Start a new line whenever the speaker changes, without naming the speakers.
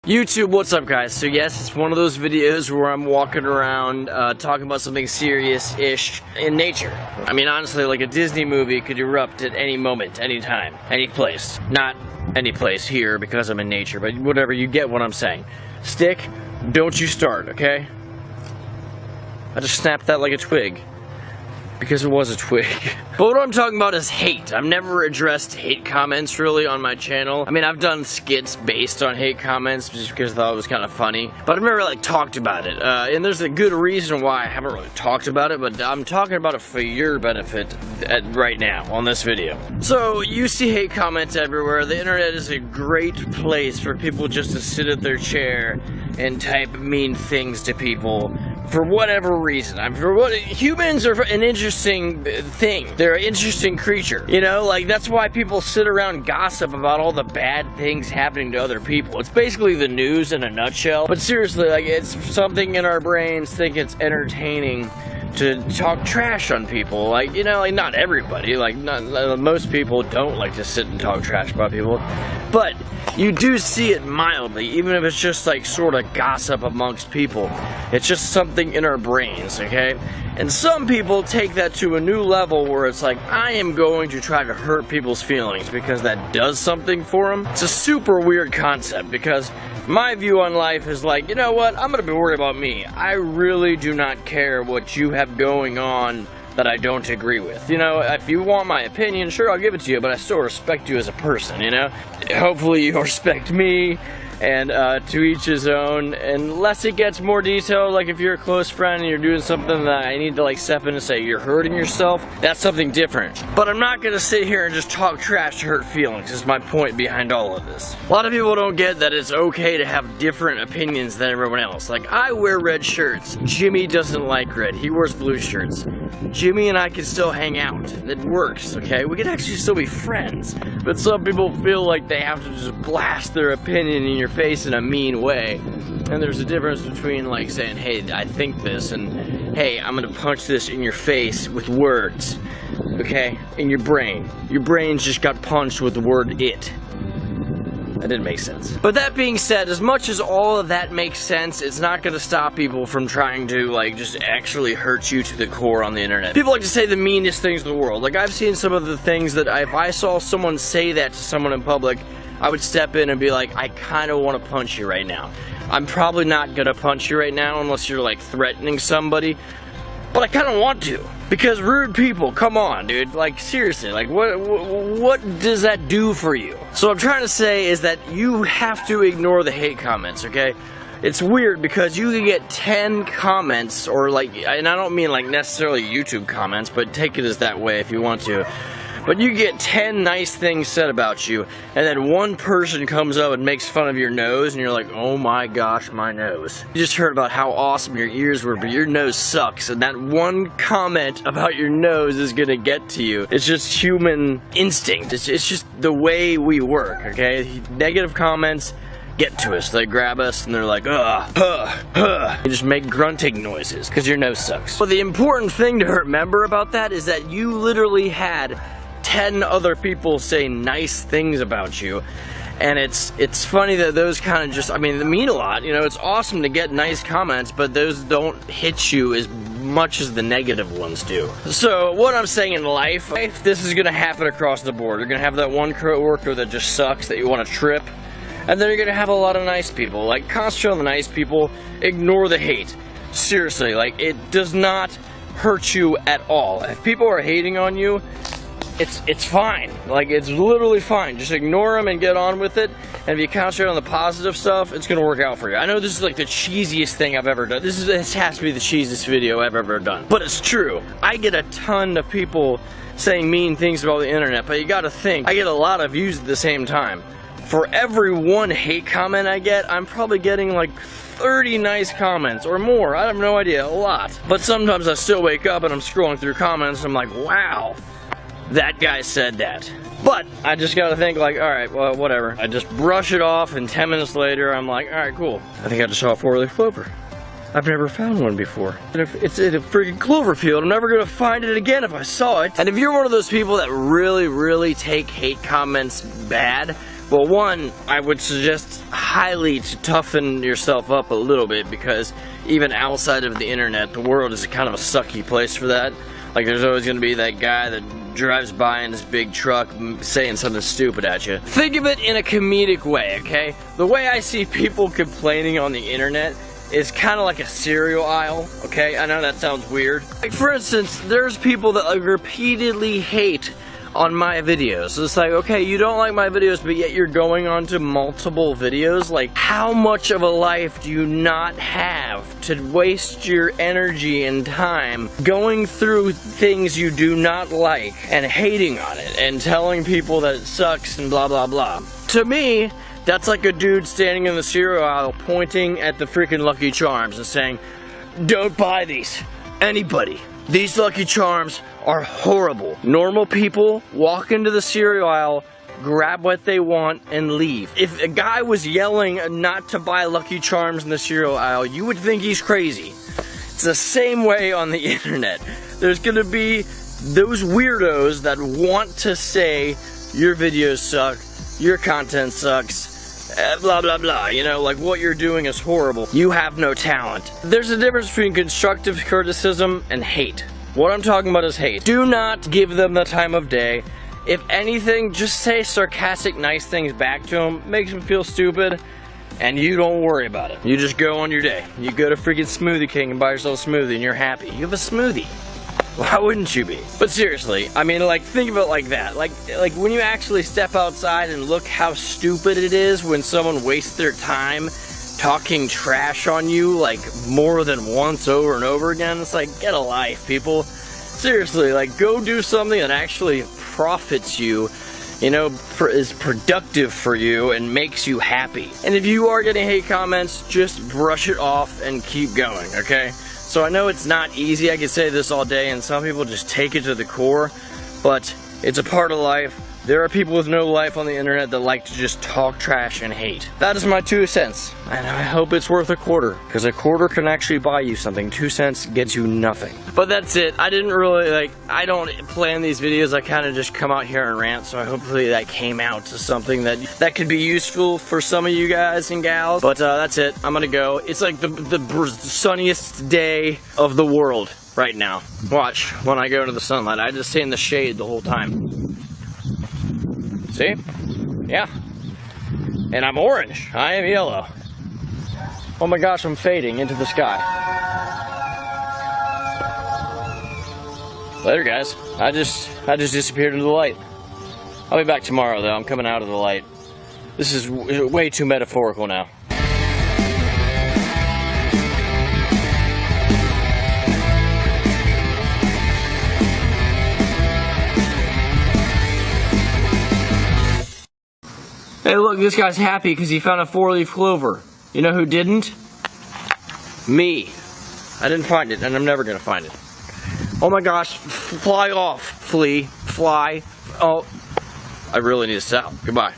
YouTube, what's up guys? So yes, it's one of those videos where I'm walking around talking about something serious-ish in nature. I mean, honestly, like a Disney movie could erupt at any moment, any time, any place. Not any place here because I'm in nature, but whatever, you get what I'm saying. Stick, don't you start, okay? I just snapped that like a twig. Because it was a twig. But what I'm talking about is hate. I've never addressed hate comments really on my channel. I mean, I've done skits based on hate comments just because I thought it was kind of funny. But I've never like talked about it. And there's a good reason why I haven't really talked about it, but I'm talking about it for your benefit right now on this video. So, you see hate comments everywhere. The internet is a great place for people just to sit at their chair and type mean things to people for whatever reason. Humans are an interesting thing. They're an interesting creature. You know, like that's why people sit around and gossip about all the bad things happening to other people. It's basically the news in a nutshell. But seriously, like it's something in our brains think it's entertaining to talk trash on people. Like, you know, like not everybody, like most people don't like to sit and talk trash about people, but you do see it mildly, even if it's just like sort of gossip amongst people. It's just something in our brains, okay? And some people take that to a new level where it's like, I am going to try to hurt people's feelings because that does something for them. It's a super weird concept because my view on life is like, you know what, I'm gonna be worried about me. I really do not care what you have going on that I don't agree with. You know, if you want my opinion, sure, I'll give it to you, but I still respect you as a person, you know? Hopefully you respect me, and to each his own, unless it gets more detailed, like if you're a close friend and you're doing something that I need to like step in and say you're hurting yourself, that's something different. But I'm not gonna sit here and just talk trash to hurt feelings, is my point behind all of this. A lot of people don't get that it's okay to have different opinions than everyone else. Like, I wear red shirts. Jimmy doesn't like red, he wears blue shirts. Jimmy and I can still hang out. It works, okay? We can actually still be friends. But some people feel like they have to just blast their opinion in your face in a mean way. And there's a difference between like saying, hey, I think this, and hey, I'm gonna punch this in your face with words. Okay? In your brain. Your brain's just got punched with the word it. That didn't make sense. But that being said, as much as all of that makes sense, it's not gonna stop people from trying to like just actually hurt you to the core on the internet. People like to say the meanest things in the world. Like I've seen some of the things that if I saw someone say that to someone in public, I would step in and be like, I kinda wanna punch you right now. I'm probably not gonna punch you right now unless you're like threatening somebody, but I kinda want to. Because rude people, come on dude, like seriously, like what does that do for you? So what I'm trying to say is that you have to ignore the hate comments, okay? It's weird because you can get 10 comments, or like, and I don't mean like necessarily YouTube comments, but take it as that way if you want to. But you get 10 nice things said about you, and then one person comes up and makes fun of your nose, and you're like, oh my gosh, my nose. You just heard about how awesome your ears were, but your nose sucks, and that one comment about your nose is gonna get to you. It's just human instinct. It's just the way we work, okay? Negative comments get to us. They grab us and they're like, you just make grunting noises because your nose sucks. But the important thing to remember about that is that you literally had 10 other people say nice things about you, and it's funny that those kind of just, I mean, they mean a lot, you know. It's awesome to get nice comments, but those don't hit you as much as the negative ones do. So what I'm saying in life, this is gonna happen across the board. You're gonna have that one coworker that just sucks that you want to trip, and then you're gonna have a lot of nice people. Like, concentrate on the nice people, ignore the hate. Seriously, like, it does not hurt you at all. If people are hating on you, it's fine. Like, it's literally fine. Just ignore them and get on with it. And if you concentrate on the positive stuff, it's gonna work out for you. I know this is like the cheesiest thing I've ever done. This has to be the cheesiest video I've ever done. But it's true. I get a ton of people saying mean things about the internet, but you gotta think, I get a lot of views at the same time. For every one hate comment I get, I'm probably getting like 30 nice comments or more. I have no idea, a lot. But sometimes I still wake up and I'm scrolling through comments and I'm like, wow, that guy said that. But I just gotta think like, alright, well, whatever. I just brush it off, and 10 minutes later, I'm like, alright, cool. I think I just saw a 4-leaf clover. I've never found one before. It's in a freaking clover field. I'm never gonna find it again if I saw it. And if you're one of those people that really take hate comments bad, Well, one, I would suggest highly to toughen yourself up a little bit, because even outside of the internet, the world is kind of a sucky place for that. Like, there's always going to be that guy that drives by in his big truck saying something stupid at you. Think of it in a comedic way, okay? The way I see people complaining on the internet is kind of like a cereal aisle, okay? I know that sounds weird. Like, for instance, there's people that like repeatedly hate on my videos. So it's like, okay, you don't like my videos, but yet you're going on to multiple videos. Like, how much of a life do you not have to waste your energy and time going through things you do not like and hating on it and telling people that it sucks and blah blah blah? To me, that's like a dude standing in the cereal aisle pointing at the freaking Lucky Charms and saying, don't buy these. Anybody. These Lucky Charms are horrible. Normal people walk into the cereal aisle, grab what they want, and leave. If a guy was yelling not to buy Lucky Charms in the cereal aisle, you would think he's crazy. It's the same way on the internet. There's gonna be those weirdos that want to say your videos suck, your content sucks, blah blah blah, you know, like what you're doing is horrible. You have no talent. There's a difference between constructive criticism and hate. What I'm talking about is hate. Do not give them the time of day. If anything, just say sarcastic, nice things back to them, makes them feel stupid, and you don't worry about it. You just go on your day. You go to freaking Smoothie King and buy yourself a smoothie and you're happy. You have a smoothie. Why wouldn't you be? But seriously, I mean, like, think of it like that. Like when you actually step outside and look how stupid it is when someone wastes their time talking trash on you, like, more than once over and over again. It's like, get a life, people. Seriously, like, go do something that actually profits you, you know, is productive for you and makes you happy. And if you are getting hate comments, just brush it off and keep going, okay? So I know it's not easy. I could say this all day, and some people just take it to the core, but it's a part of life. There are people with no life on the internet that like to just talk trash and hate. That is my 2 cents, and I hope it's worth a quarter, because a quarter can actually buy you something. 2 cents gets you nothing. But that's it. I didn't really, I don't plan these videos. I kind of just come out here and rant, so hopefully that came out to something that could be useful for some of you guys and gals. But that's it. I'm gonna go. It's like the sunniest day of the world right now. Watch when I go into the sunlight. I just stay in the shade the whole time. See? Yeah. And I'm orange. I am yellow. Oh my gosh, I'm fading into the sky. Later, guys. I just disappeared into the light. I'll be back tomorrow, though. I'm coming out of the light. This is way too metaphorical now. Hey look, this guy's happy because he found a 4-leaf clover. You know who didn't? Me. I didn't find it, and I'm never gonna find it. Oh my gosh, fly off, flea, fly. Oh, I really need to stop. Goodbye.